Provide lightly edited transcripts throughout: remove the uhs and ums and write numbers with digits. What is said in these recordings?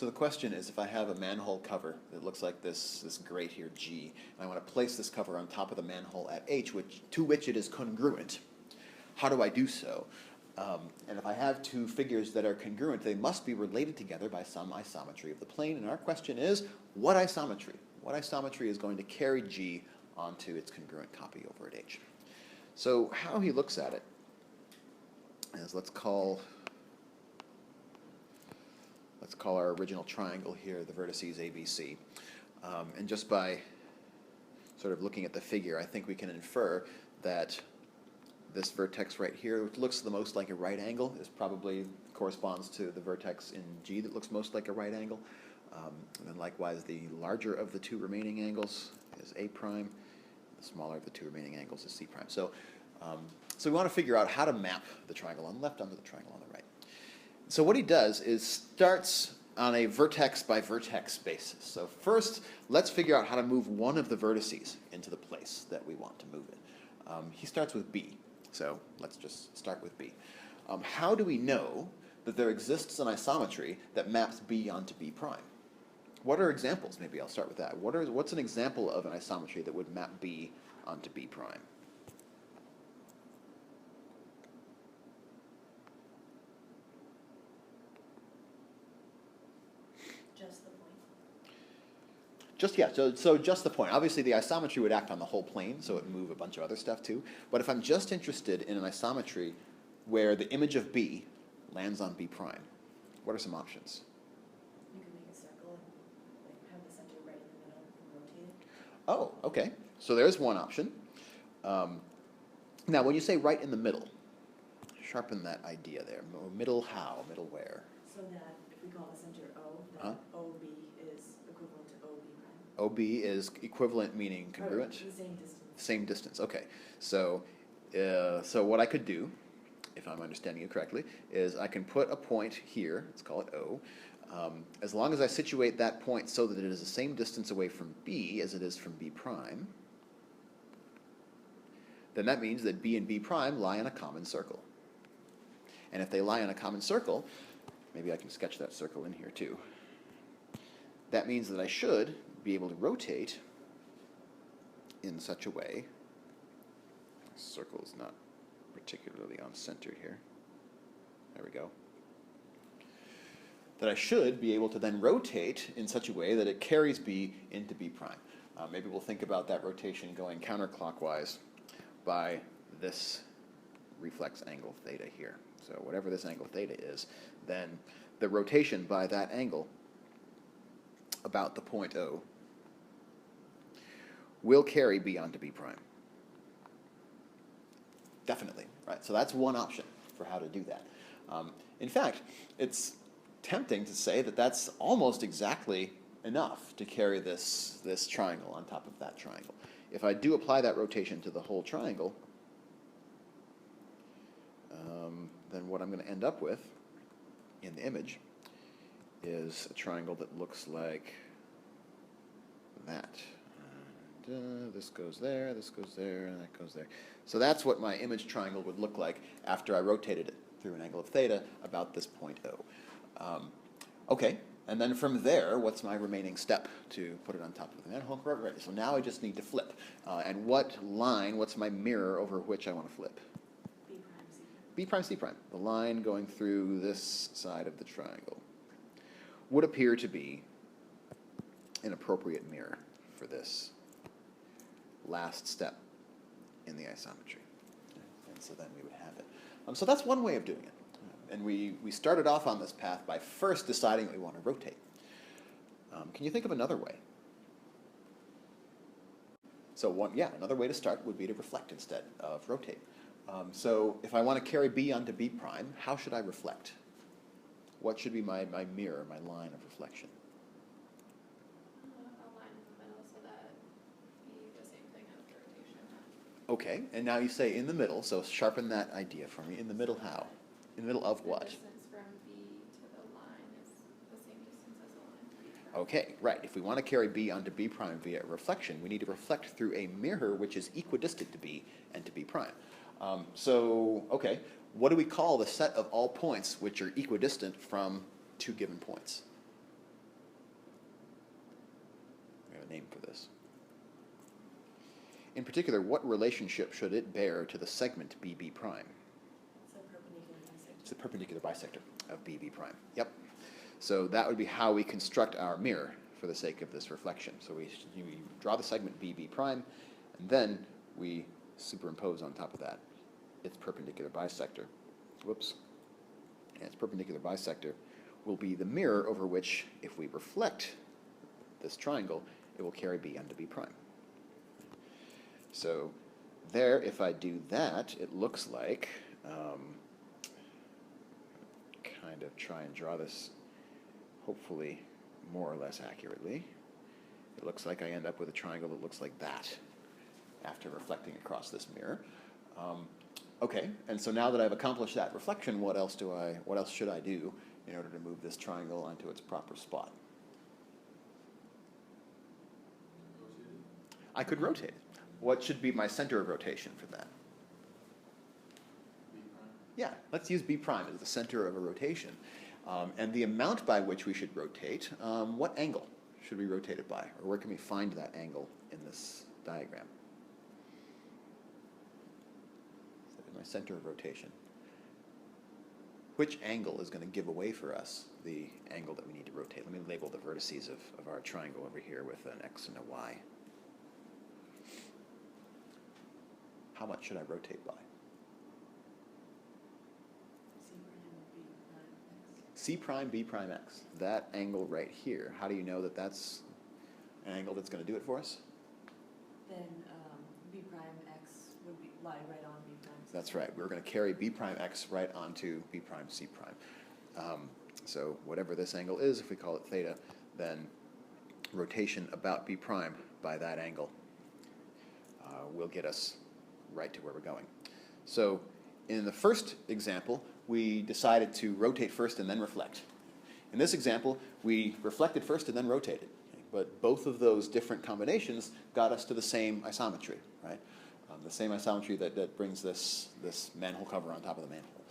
So the question is, if I have a manhole cover that looks like this grate here, G, and I want to place this cover on top of the manhole at H, to which it is congruent, how do I do so? And if I have two figures that are congruent, they must be related together by some isometry of the plane. And our question is, what isometry? What isometry is going to carry G onto its congruent copy over at H? So how he looks at it is, let's call our original triangle here the vertices ABC. And just by sort of looking at the figure, I think we can infer that this vertex right here, which looks the most like a right angle, probably corresponds to the vertex in G that looks most like a right angle. And then likewise, the larger of the two remaining angles is A prime. The smaller of the two remaining angles is C prime. So we want to figure out how to map the triangle on the left onto the triangle on the right. So what he does is starts on a vertex by vertex basis. So first, let's figure out how to move one of the vertices into the place that we want to move it. He starts with B. So let's just start with B. How do we know that there exists an isometry that maps B onto B prime? What are examples? Maybe I'll start with that. What's an example of an isometry that would map B onto B prime? Just the point. So just the point. Obviously, the isometry would act on the whole plane, so it would move a bunch of other stuff too. But if I'm just interested in an isometry where the image of B lands on B prime, what are some options? You can make a circle and have the center right in the middle and rotate it. Oh, okay. So there's one option. Now, when you say right in the middle, sharpen that idea there. Middle how? Middle where? So that if we call the center O, that OB is equivalent to OB prime. OB is equivalent, meaning congruent? Or the same distance. Same distance, okay. So what I could do, if I'm understanding it correctly, is I can put a point here, let's call it O. As long as I situate that point so that it is the same distance away from B as it is from B prime, then that means that B and B prime lie in a common circle. And if they lie in a common circle, maybe I can sketch that circle in here too. That means that I should be able to rotate in such a way. The circle is not particularly on center here. There we go. That I should be able to then rotate in such a way that it carries B into B prime. Maybe we'll think about that rotation going counterclockwise by this reflex angle theta here. So whatever this angle theta is, then the rotation by that angle about the point O will carry B onto B prime. Definitely, right? So that's one option for how to do that. In fact, it's tempting to say that that's almost exactly enough to carry this triangle on top of that triangle. If I do apply that rotation to the whole triangle, then what I'm going to end up with in the image is a triangle that looks like that. This goes there, and that goes there. So that's what my image triangle would look like after I rotated it through an angle of theta about this point O. Okay, and then from there, what's my remaining step to put it on top of the manhole cover? Right, so now I just need to flip. And what's my mirror over which I want to flip? B prime, C prime. The line going through this side of the triangle would appear to be an appropriate mirror for this last step in the isometry. And so then we would have it. So that's one way of doing it. And we started off on this path by first deciding that we want to rotate. Can you think of another way? So another way to start would be to reflect instead of rotate. So if I want to carry B onto B prime, how should I reflect? What should be my mirror, my line of reflection? A line in the middle so that be the same thing as the rotation. Okay, and now you say in the middle, so sharpen that idea for me. In the middle how? In the middle of what? The distance from B to the line is the same distance as the line to B prime. Okay, right. If we want to carry B onto B prime via reflection, we need to reflect through a mirror which is equidistant to B and to B prime. Okay, what do we call the set of all points which are equidistant from two given points? name for this. In particular, what relationship should it bear to the segment BB prime? It's a perpendicular bisector. It's the perpendicular bisector of BB prime. Yep. So that would be how we construct our mirror for the sake of this reflection. So we draw the segment BB prime, and then we superimpose on top of that its perpendicular bisector. Whoops. And its perpendicular bisector will be the mirror over which, if we reflect this triangle, it will carry B onto B prime. So there, if I do that, it looks like, kind of try and draw this hopefully more or less accurately. It looks like I end up with a triangle that looks like that after reflecting across this mirror. Okay, and so now that I've accomplished that reflection, what else should I do in order to move this triangle onto its proper spot? I could rotate it. What should be my center of rotation for that? B prime. Yeah, let's use B prime as the center of a rotation. And the amount by which we should rotate, what angle should we rotate it by? Or where can we find that angle in this diagram? So my center of rotation. Which angle is going to give away for us the angle that we need to rotate? Let me label the vertices of our triangle over here with an X and a Y. How much should I rotate by? C prime B prime X. C prime, B prime, X. That angle right here, how do you know that that's an angle that's going to do it for us? Then B prime X would lie right on B prime. That's right. We're going to carry B prime X right onto B prime C prime. So whatever this angle is, if we call it theta, then rotation about B prime by that angle will get us right to where we're going. So in the first example, we decided to rotate first and then reflect. In this example, we reflected first and then rotated. But both of those different combinations got us to the same isometry, right? The same isometry that brings this manhole cover on top of the manhole.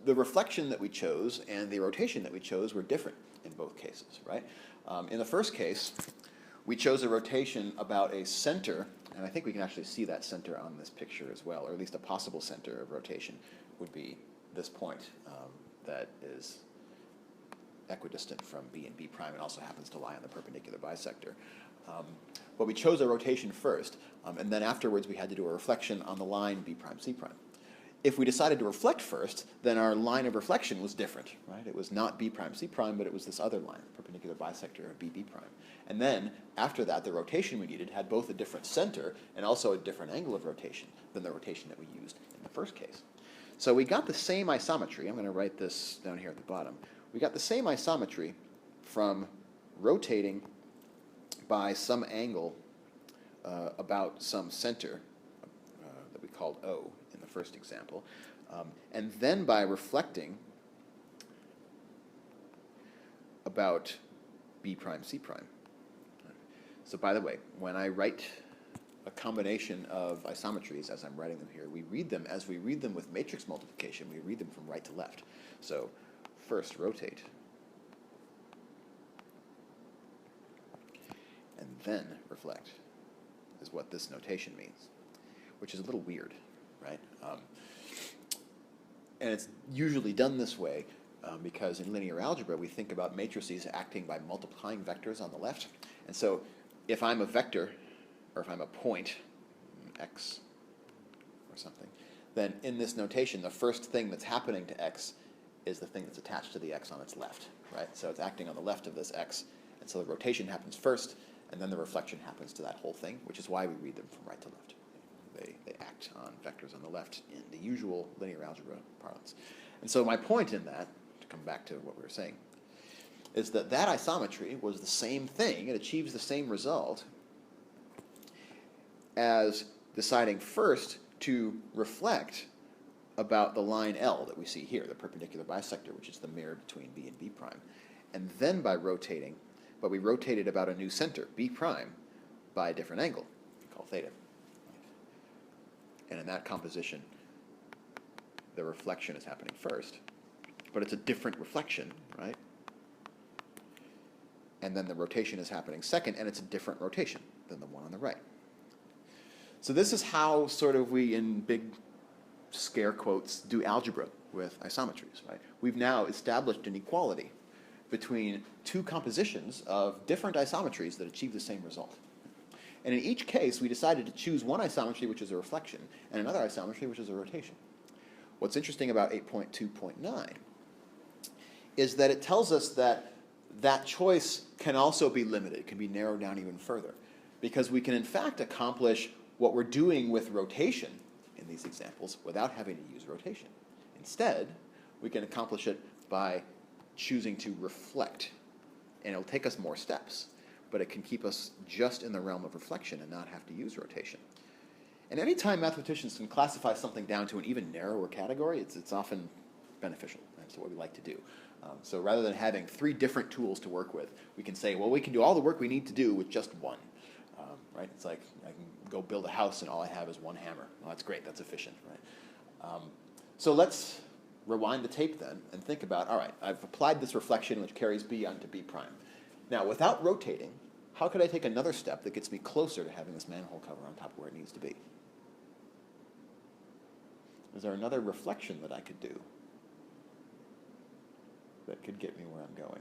The reflection that we chose and the rotation that we chose were different in both cases, right? In the first case, we chose a rotation about a center, and I think we can actually see that center on this picture as well, or at least a possible center of rotation would be this point that is equidistant from B and B prime and also happens to lie on the perpendicular bisector. But we chose a rotation first, and then afterwards we had to do a reflection on the line B prime C prime. If we decided to reflect first, then our line of reflection was different, right? It was not B prime C prime, but it was this other line, perpendicular bisector of B prime. And then, after that, the rotation we needed had both a different center and also a different angle of rotation than the rotation that we used in the first case. So we got the same isometry. I'm going to write this down here at the bottom. We got the same isometry from rotating by some angle about some center that we called O in the first example, and then by reflecting about B prime C prime. So by the way, when I write a combination of isometries as I'm writing them here, we read them as we read them with matrix multiplication. We read them from right to left. So first rotate, and then reflect is what this notation means, which is a little weird, right? And it's usually done this way because in linear algebra we think about matrices acting by multiplying vectors on the left. And so if I'm a vector, or if I'm a point, x or something, then in this notation the first thing that's happening to x is the thing that's attached to the x on its left, right? So it's acting on the left of this x, and so the rotation happens first, and then the reflection happens to that whole thing, which is why we read them from right to left. They act on vectors on the left in the usual linear algebra parlance. And so my point in that, to come back to what we were saying, is that that isometry was the same thing. It achieves the same result as deciding first to reflect about the line L that we see here, the perpendicular bisector, which is the mirror between B and B prime. And then by rotating, but we rotated about a new center, B prime, by a different angle, called theta. And in that composition, the reflection is happening first, but it's a different reflection, right? and then the rotation is happening second, and it's a different rotation than the one on the right. So this is how sort of we, in big scare quotes, do algebra with isometries, right? We've now established an equality between two compositions of different isometries that achieve the same result. And in each case, we decided to choose one isometry, which is a reflection, and another isometry, which is a rotation. What's interesting about 8.2.9 is that it tells us that that choice can also be limited, can be narrowed down even further, because we can in fact accomplish what we're doing with rotation in these examples without having to use rotation. Instead, we can accomplish it by choosing to reflect, and it'll take us more steps, but it can keep us just in the realm of reflection and not have to use rotation. And anytime mathematicians can classify something down to an even narrower category, it's often beneficial. That's what we like to do. So rather than having 3 different tools to work with, we can say, well, we can do all the work we need to do with just one. Right? It's like I can go build a house and all I have is one hammer. Well, that's great. That's efficient, right? So let's rewind the tape then and think about, all right, I've applied this reflection which carries B onto B prime. Now, without rotating, how could I take another step that gets me closer to having this manhole cover on top of where it needs to be? Is there another reflection that I could do that could get me where I'm going?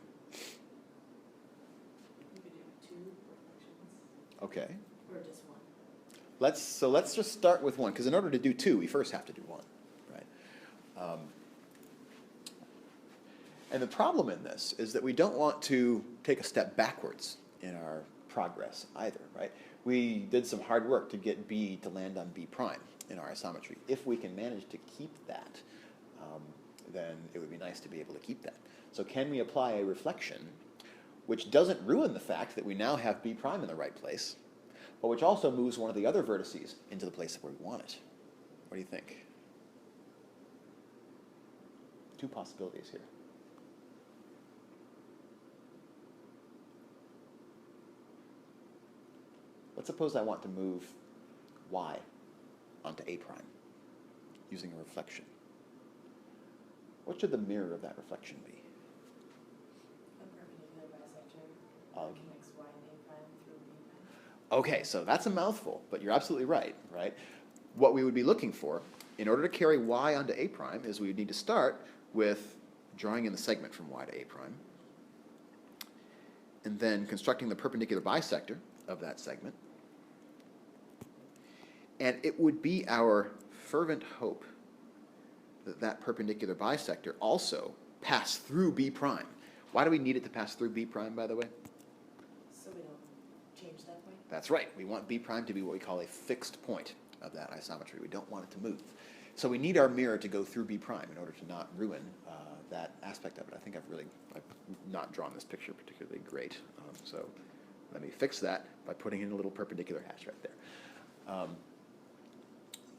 You could do 2 reflections. Okay. Or just one. Let's just start with one, because in order to do 2, we first have to do 1, right? And the problem in this is that we don't want to take a step backwards in our progress either, right? We did some hard work to get B to land on B prime in our isometry. If we can manage to keep that, then it would be nice to be able to keep that. So can we apply a reflection which doesn't ruin the fact that we now have B prime in the right place, but which also moves one of the other vertices into the place where we want it? What do you think? 2 possibilities here. Let's suppose I want to move Y onto A prime using a reflection. What should the mirror of that reflection be? A perpendicular bisector Um, connects Y and A prime through B prime. Okay, so that's a mouthful, but you're absolutely right, right? What we would be looking for in order to carry Y onto A prime is we would need to start with drawing in the segment from Y to A prime, and then constructing the perpendicular bisector of that segment. And it would be our fervent hope that that perpendicular bisector also pass through B prime. Why do we need it to pass through B prime, by the way? So we don't change that point? That's right. We want B prime to be what we call a fixed point of that isometry. We don't want it to move. So we need our mirror to go through B prime in order to not ruin that aspect of it. I think I've not drawn this picture particularly great. So let me fix that by putting in a little perpendicular hash right there.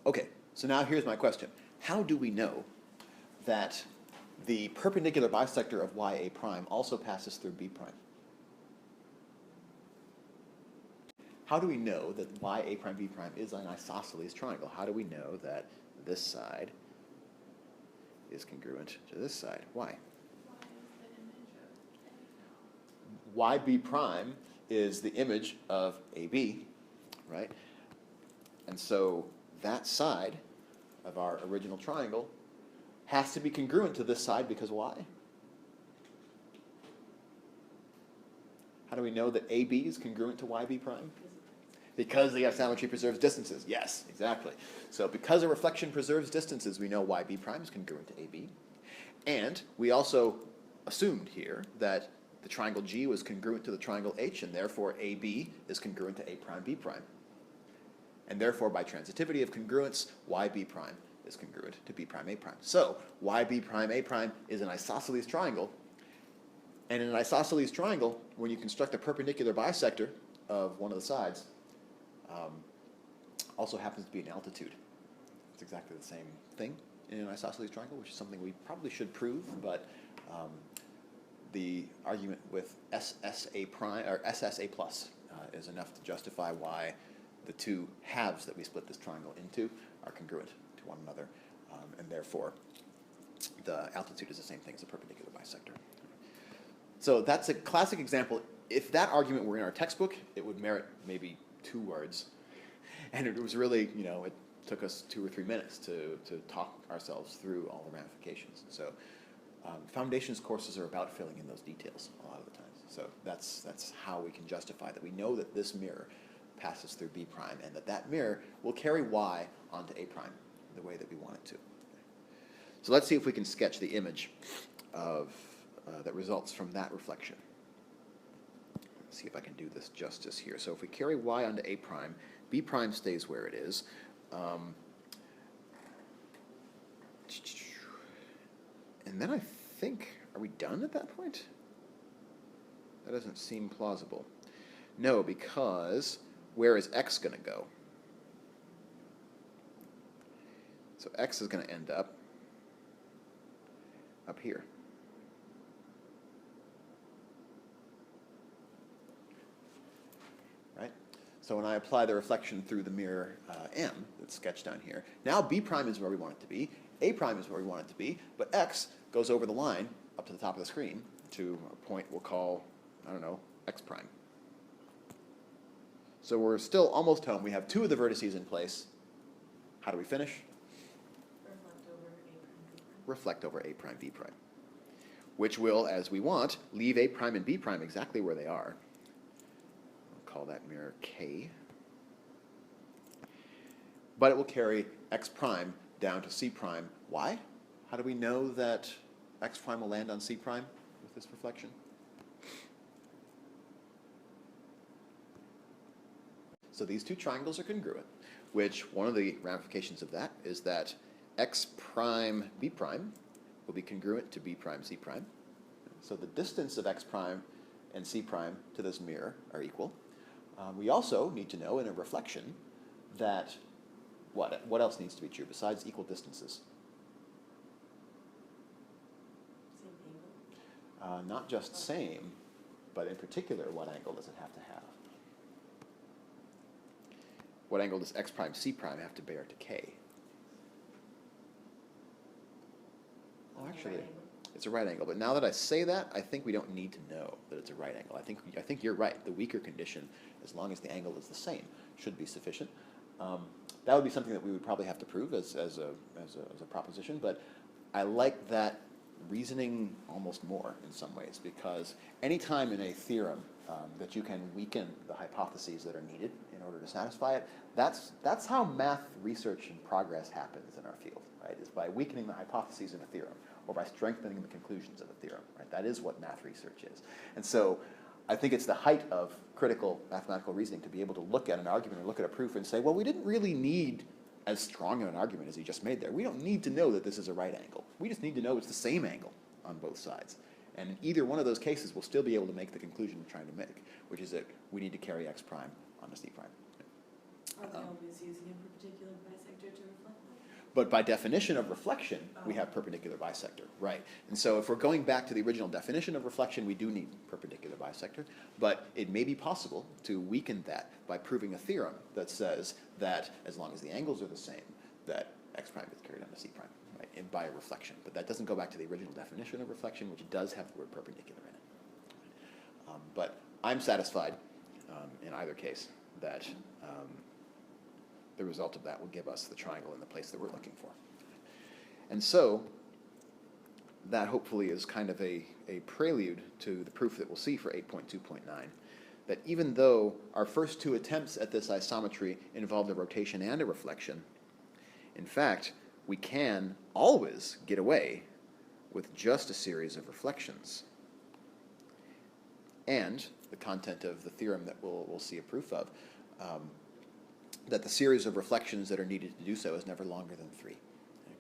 Okay, so now here's my question. How do we know that the perpendicular bisector of YA prime also passes through B prime? How do we know that YA prime B prime is an isosceles triangle? How do we know that this side is congruent to this side? Why? YB prime is the image of AB, right? And so that side of our original triangle has to be congruent to this side because why? How do we know that AB is congruent to YB prime? Because the isometry preserves distances. Yes, exactly. So because a reflection preserves distances, we know YB prime is congruent to AB. And we also assumed here that the triangle G was congruent to the triangle H, and therefore AB is congruent to A prime B prime. And therefore, by transitivity of congruence, YB prime is congruent to B prime A prime. So YB prime A prime is an isosceles triangle. And in an isosceles triangle, when you construct a perpendicular bisector of one of the sides, also happens to be an altitude. It's exactly the same thing in an isosceles triangle, which is something we probably should prove, but the argument with SSA prime or SSA plus is enough to justify why the 2 halves that we split this triangle into are congruent to one another, and therefore the altitude is the same thing as a perpendicular bisector. So that's a classic example if that argument were in our textbook, it would merit maybe 2 words. And it was really, you know, it took us 2 or 3 minutes to talk ourselves through all the ramifications. So foundations courses are about filling in those details a lot of the times. So that's how we can justify that we know that this mirror passes through B prime and that mirror will carry Y onto A prime the way that we want it to. So let's see if we can sketch the image of that results from that reflection. Let's see if I can do this justice here. So if we carry Y onto A prime, B prime stays where it is. And then I think, are we done at that point? That doesn't seem plausible. No, because where is X going to go? So X is going to end up here. Right? So when I apply the reflection through the mirror M that's sketched down here, now B prime is where we want it to be, A prime is where we want it to be, but X goes over the line up to the top of the screen to a point we'll call, I don't know, X prime. So we're still almost home. We have 2 of the vertices in place. How do we finish? Reflect over A prime, B prime, which will, as we want, leave A prime and B prime exactly where they are. I'll call that mirror K. But it will carry X prime down to C prime. Why? How do we know that X prime will land on C prime with this reflection? So these 2 triangles are congruent, which one of the ramifications of that is that X prime B prime will be congruent to B prime C prime. So the distance of X prime and C prime to this mirror are equal. We also need to know in a reflection that what else needs to be true besides equal distances? Same angle? Not just same, but in particular, what angle does it have to have? What angle does X prime C prime have to bear to K? Well, actually, it's a right angle. But now that I say that, I think we don't need to know that it's a right angle. I think you're right. The weaker condition, as long as the angle is the same, should be sufficient. That would be something that we would probably have to prove as a proposition. But I like that reasoning almost more in some ways, because any time in a theorem that you can weaken the hypotheses that are needed in order to satisfy it, that's how math research and progress happens in our field, right? Is by weakening the hypotheses in a theorem, or by strengthening the conclusions of a theorem, right? That is what math research is. And so I think it's the height of critical mathematical reasoning to be able to look at an argument or look at a proof and say, well, we didn't really need as strong of an argument as you just made there. We don't need to know that this is a right angle. We just need to know it's the same angle on both sides. And in either one of those cases, we'll still be able to make the conclusion we're trying to make, which is that we need to carry X prime onto C prime. Are we always using a particular bisector to reflect that? But by definition of reflection, we have perpendicular bisector, right? And so if we're going back to the original definition of reflection, we do need perpendicular bisector. But it may be possible to weaken that by proving a theorem that says that as long as the angles are the same, that X prime gets carried onto C prime, right? And by a reflection. But that doesn't go back to the original definition of reflection, which does have the word perpendicular in it. But I'm satisfied in either case that the result of that will give us the triangle in the place that we're looking for. And so that hopefully is kind of a prelude to the proof that we'll see for 8.2.9, that even though our first 2 attempts at this isometry involved a rotation and a reflection, in fact, we can always get away with just a series of reflections. And the content of the theorem that we'll see a proof of, that the series of reflections that are needed to do so is never longer than 3.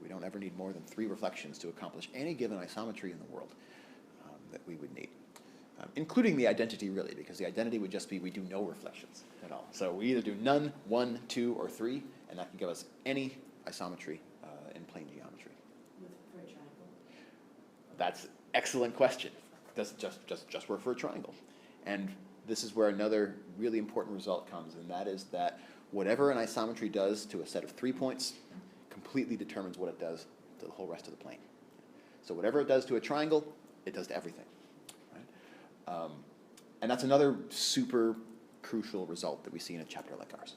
We don't ever need more than 3 reflections to accomplish any given isometry in the world that we would need, including the identity, really, because the identity would just be we do no reflections at all. So we either do none, 1, 2, or 3, and that can give us any isometry in plane geometry. For a triangle? That's an excellent question. Does it just work for a triangle? And this is where another really important result comes, and that is that whatever an isometry does to a set of 3 points completely determines what it does to the whole rest of the plane. So whatever it does to a triangle, it does to everything. Right? And that's another super crucial result that we see in a chapter like ours.